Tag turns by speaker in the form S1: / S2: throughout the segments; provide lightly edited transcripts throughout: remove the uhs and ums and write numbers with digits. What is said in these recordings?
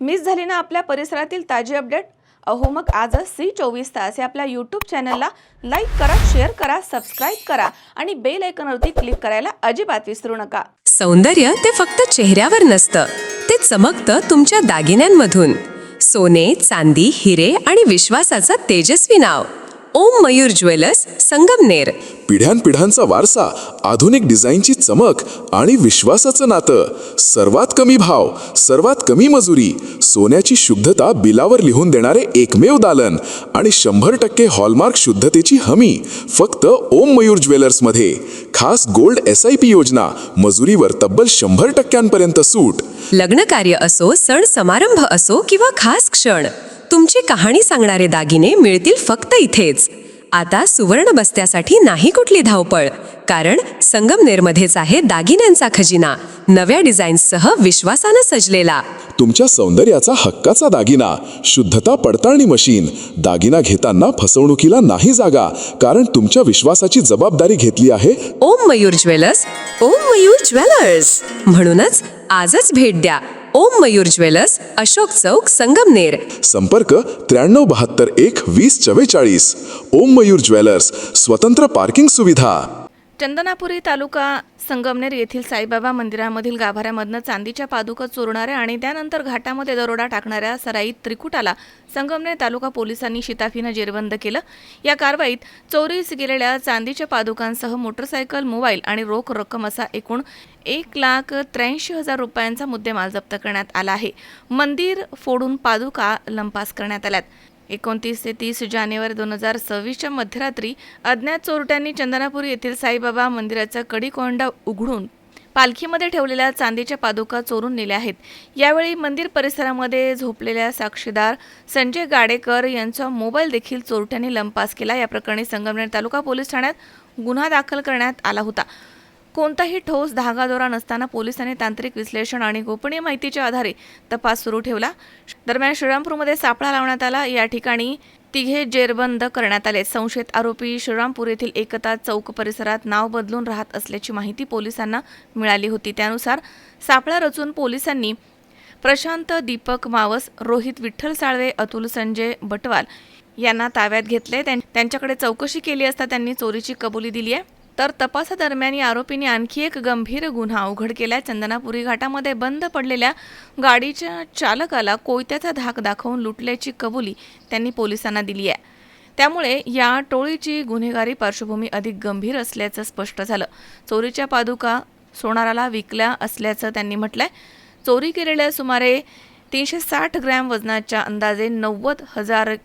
S1: Miss झाली ना आपल्या परिसरातील ताजी अपडेट? अहो मग आजच C24 तास या आपल्या यूट्यूब चॅनलला लाईक करा, शेअर करा, सबस्क्राईब करा आणि बेल आयकॉनवरती क्लिक करायला अजिबात विसरू नका.
S2: सौंदर्य ते फक्त चेहऱ्यावर नसतं, ते चमकतं तुमच्या दागिन्यांमधून. सोने, चांदी, हिरे आणि विश्वासाचं तेजस्वी नाव. ओम मयूर ज्वेलर्स, संगमनेर.
S3: पिढ्यानपिढ्यांचा वारसा, आधुनिक डिझाईनची चमक आणि विश्वासाचं नातं. सर्वात कमी भाव, सर्वात कमी मजुरी, सोन्याची शुद्धता बिलावर लिहून देणारे एकमेव दालन आणि 100% हॉलमार्क शुद्धतेची हमी फक्त ओम मयूर ज्वेलर्समध्ये. खास गोल्ड SIP योजना, मजुरीवर तब्बल 100% सूट.
S2: लग्न कार्य असो, सण समारंभ असो किंवा खास क्षण, तुमची कहाणी सांगणारे दागिने मिळतील फक्त इथेच. आता सुवर्ण बस्त्यासाठी नाही कुठली धावपळ, कारण संगमनेरमध्येच आहे दागिन्यांचा खजिना. नव्या डिझाईन्ससह विश्वासानं सजलेला.
S3: तुमच्या सौंदर्याचा हक्काचा दागिना, शुद्धता पडताळणी मशीन. दागिना घेताना फसवणुकीला नाही जागा, कारण तुमच्या विश्वासाची जबाबदारी घेतली आहे
S2: ओम मयूर ज्वेलर्स. ओम मयूर ज्वेलर्स म्हणूनच आजच भेट द्या. ओम मयूर ज्वेलर्स, अशोक चौक, संगमनेर.
S3: संपर्क 9372012044. ओम मयूर ज्वेलर्स, स्वतंत्र पार्किंग सुविधा.
S1: चंदनापुरी तालुका संगमनेर येथील साईबाबा मंदिरामधील गाभाऱ्यामधनं चांदीच्या पादुका चोरणाऱ्या आणि त्यानंतर घाटामध्ये दरोडा टाकणाऱ्या सराईत त्रिकुटाला संगमनेर तालुका पोलिसांनी शिताफीनं जेरबंद केलं. या कारवाईत चोरीस गेलेल्या चांदीच्या पादुकांसह मोटरसायकल, मोबाईल आणि रोख रक्कम असा एकूण 1,83,000 रुपयांचा मुद्देमाल जप्त करण्यात आला आहे. मंदिर फोडून पादुका लंपास करण्यात आल्यात. 29 ते 30 जानेवारी 2026च्या मध्यरात्री अज्ञात चोरट्यांनी चंदनापुरी येथील साईबाबा मंदिराचा कडीकोंडा उघडून पालखीमध्ये ठेवलेल्या चांदीच्या पादुका चोरून नेल्या आहेत. यावेळी मंदिर परिसरामध्ये झोपलेल्या साक्षीदार संजय गाडेकर यांचा मोबाईल देखील चोरट्यांनी लंपास केला. या प्रकरणी संगमनेर तालुका पोलीस ठाण्यात गुन्हा दाखल करण्यात आला होता. कोणताही ठोस धागादोरा नसताना पोलिसांनी तांत्रिक विश्लेषण आणि गोपनीय माहितीच्या आधारे तपास सुरू ठेवला. दरम्यान श्रीरामपूरमध्ये सापळा लावण्यात आला. या ठिकाणी तिघे जेरबंद करण्यात आले. संशयित आरोपी श्रीरामपूर येथील एकता चौक परिसरात नाव बदलून राहत असल्याची माहिती पोलिसांना मिळाली होती. त्यानुसार सापळा रचून पोलिसांनी प्रशांत दीपक मावस, रोहित विठ्ठल साळवे, अतुल संजय बटवाल यांना ताब्यात घेतले. त्यांच्याकडे चौकशी केली असता त्यांनी चोरीची कबुली दिली आहे. तर तपासादरम्यान या आरोपींनी आणखी एक गंभीर गुन्हा उघड केला. चंदनापुरी घाटामध्ये बंद पडलेल्या गाडीच्या चालकाला कोयत्याचा धाक दाखवून लुटल्याची कबुली त्यांनी पोलिसांना दिली आहे. त्यामुळे या टोळीची गुन्हेगारी पार्श्वभूमी अधिक गंभीर असल्याचं स्पष्ट झालं. चोरीच्या पादुका सोनाराला विकल्या असल्याचं त्यांनी म्हटलंय. चोरी केलेल्या सुमारे 360 ग्रॅम वजनाच्या अंदाजे 90,000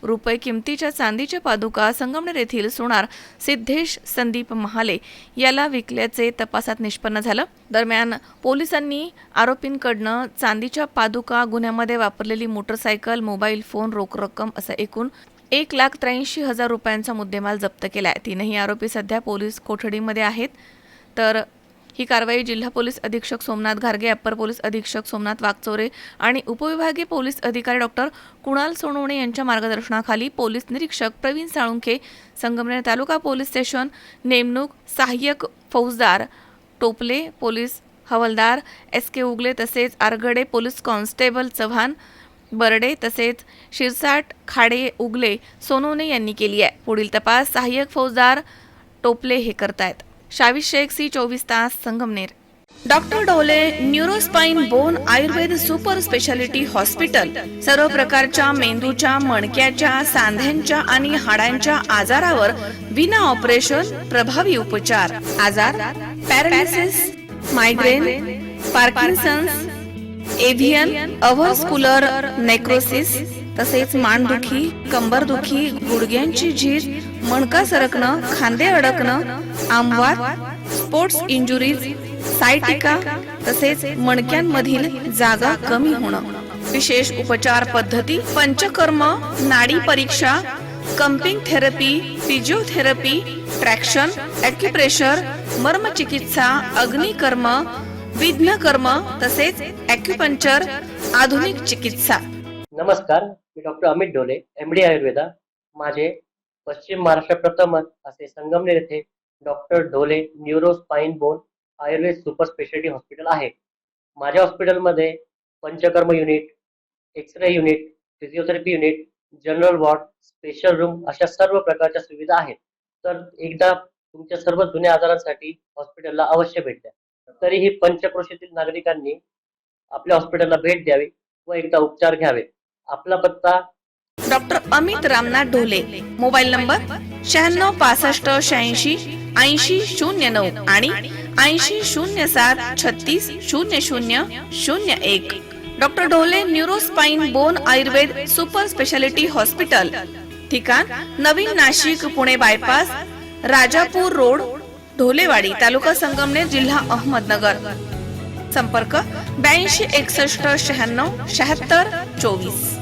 S1: रुपये किमतीच्या चांदीच्या पादुका संगमनेर येथील सोनार सिद्धेश संदीप महाले याला विकल्याचे तपासात निष्पन्न झालं. दरम्यान पोलिसांनी आरोपींकडनं चांदीच्या पादुका, गुन्ह्यामध्ये वापरलेली मोटरसायकल, मोबाईल फोन, रोख रक्कम असा एकूण 1,83,000 रुपयांचा मुद्देमाल जप्त केलाय. तीनही आरोपी सध्या पोलीस कोठडीमध्ये आहेत. तर ही कारवाई जिल्हा पोलीस अधीक्षक सोमनाथ घारगे, अप्पर पोलीस अधीक्षक सोमनाथ वागचौरे आणि उपविभागीय पोलीस अधिकारी डॉक्टर कुणाल सोनवणे यांच्या मार्गदर्शनाखाली पोलीस निरीक्षक प्रवीण साळुंखे, संगमनेर तालुका पोलीस स्टेशन नेमणूक सहाय्यक फौजदार टोपले, पोलीस हवालदार SK उगले तसेच आरगडे पोलीस कॉन्स्टेबल चव्हाण बर्डे तसेच शिरसाट खाडे उगले सोनवणे यांनी केली आहे. पुढील तपास सहाय्यक फौजदार टोपले हे करतायत. शावीस शेख, C24 तास, संगमनेर. डॉक्टर डोले neurospine bone Ayurveda super speciality hospital सर्व प्रकारच्या मेंदूच्या, मणक्याच्या, सांध्यांच्या आणि हाडांच्या आजारावर विना ऑपरेशन प्रभावी उपचार. आजार पॅरालिसिस, मायग्रेन, पार्किन्सन्स, एव्हियन, अव्हस्क्युलर नेक्रोसिस तसेच मानदुखी, कंबरदुखी, गुडघ्यांची झीज, मणका सरकणं, खांदे अडकणं, आमवात, स्पोर्ट्स इंजुरीज, सायटिका तसेच मणक्यांमधील जागा कमी होणं. विशेष उपचार पद्धती पंचकर्म, नाडी परीक्षा, cupping therapy, physiotherapy, traction, acupressure, मर्मचिकित्सा, अग्निकर्म, विघ्नकर्म तसेच ॲक्युपंक्चर, आधुनिक चिकित्सा.
S4: नमस्कार, मी डॉक्टर अमित डोले, MD आयुर्वेदा. माझे पश्चिम महाराष्ट्र प्रथमच असे संगमनेर येथे doctor Dole neuro spine bone Ayurveda super speciality hospital आहे. माझ्या हॉस्पिटलमध्ये Panchakarma unit, X-ray unit, physiotherapy unit, general ward, special room अशा सर्व प्रकारच्या सुविधा आहेत. तर एकदा तुमच्या सर्व जुन्या आजारांसाठी हॉस्पिटलला अवश्य भेट द्या. तरीही पंचक्रोशीतील नागरिकांनी आपल्या हॉस्पिटलला भेट द्यावी व एकदा उपचार घ्यावेत. आपला पत्ता
S1: doctor Amit Ramnath Dhole, mobile number 9665868009 आणि 8007360001. Doctor Dhole neurospine bone Ayurveda super speciality hospital, ठिकाण नवीन नाशिक पुणे बायपास, राजापूर रोड, ढोलेवाडी, तालुका संगमनेर, जिल्हा अहमदनगर. संपर्क 82 61 96 76 24.